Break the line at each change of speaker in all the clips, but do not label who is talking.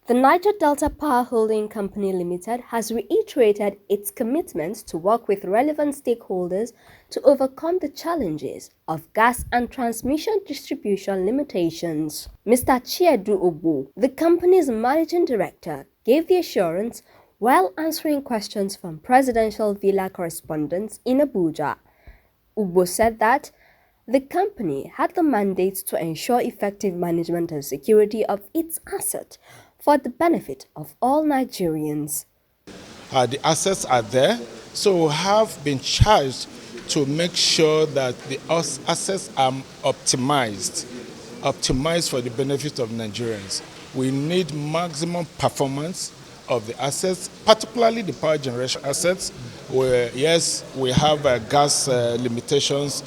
The Niger Delta Power Holding Company Limited has reiterated its commitment to work with relevant stakeholders to overcome the challenges of gas and transmission distribution limitations. Mr. Chiedu Ogbu, the company's managing director, gave the assurance while answering questions from presidential villa correspondents in Abuja. Ugbo said that the company had the mandate to ensure effective management and security of its asset for the benefit of all Nigerians.
The assets are there, so we have been charged to make sure that the assets are optimized for the benefit of Nigerians. We need maximum performance of the assets, particularly the power generation assets, where yes, we have gas limitations,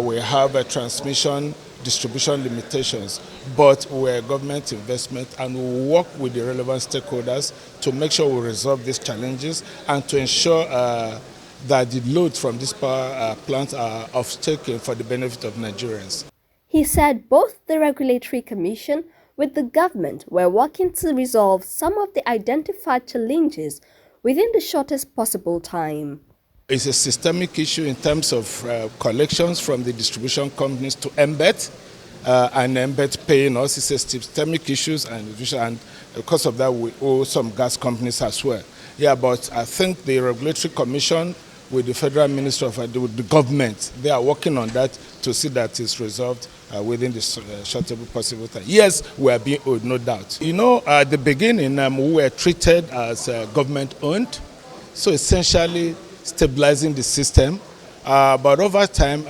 we have transmission distribution limitations, but we're government investment and we work with the relevant stakeholders to make sure we resolve these challenges and to ensure that the loads from this power plants are off-taken for the benefit of Nigerians.
He said both the Regulatory Commission with the government were working to resolve some of the identified challenges within the shortest possible time.
It's a systemic issue in terms of collections from the distribution companies to MBET, and MBET paying us. It's a systemic issue, and because of that, we owe some gas companies as well. Yeah, but I think the Regulatory Commission with the Federal Ministry of with the government, they are working on that to see that it's resolved within the shortest possible time. Yes, we are being owed, no doubt. You know, at the beginning, we were treated as government-owned, so essentially stabilizing the system. But over time,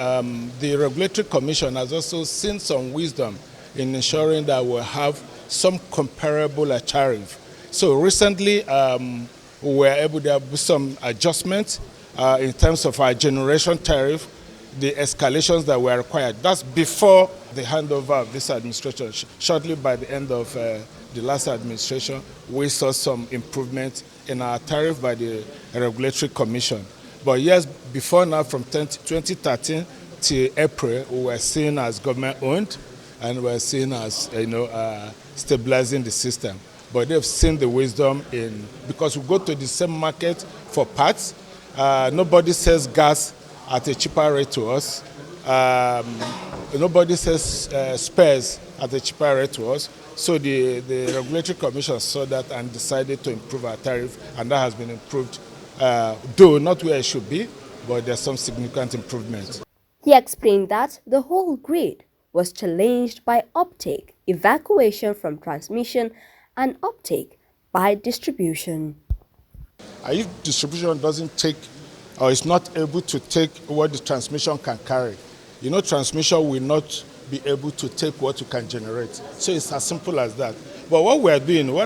the Regulatory Commission has also seen some wisdom in ensuring that we'll have some comparable tariff. So recently, we were able to have some adjustments in terms of our generation tariff, the escalations that were required. That's before the handover of this administration. Shortly by the end of the last administration, we saw some improvement in our tariff by the Regulatory Commission. But yes, before now, from 2013 to April, we were seen as government-owned and we were seen as, stabilizing the system. But they've seen the wisdom in, because we go to the same market for parts. Nobody sells gas at a cheaper rate to us. Nobody sells spares at a cheaper rate to us. So the Regulatory Commission saw that and decided to improve our tariff, and that has been improved, though not where it should be, but there's some significant improvements.
He explained that the whole grid was challenged by uptake, evacuation from transmission, and uptake by distribution.
If distribution doesn't take or is not able to take what the transmission can carry, transmission will not be able to take what you can generate. So it's as simple as that. But what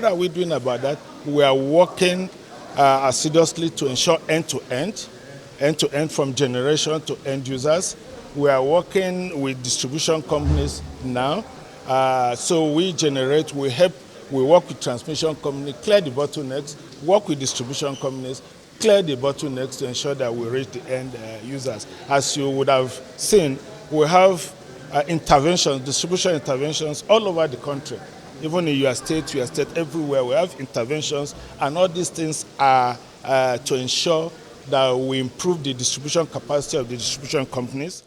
are we doing about that? We are working assiduously to ensure end-to-end from generation to end users. We are working with distribution companies now. So we work with transmission companies, clear the bottlenecks, work with distribution companies, clear the bottlenecks to ensure that we reach the end users. As you would have seen, we have distribution interventions all over the country. Even in your state, everywhere, we have interventions, and all these things are to ensure that we improve the distribution capacity of the distribution companies.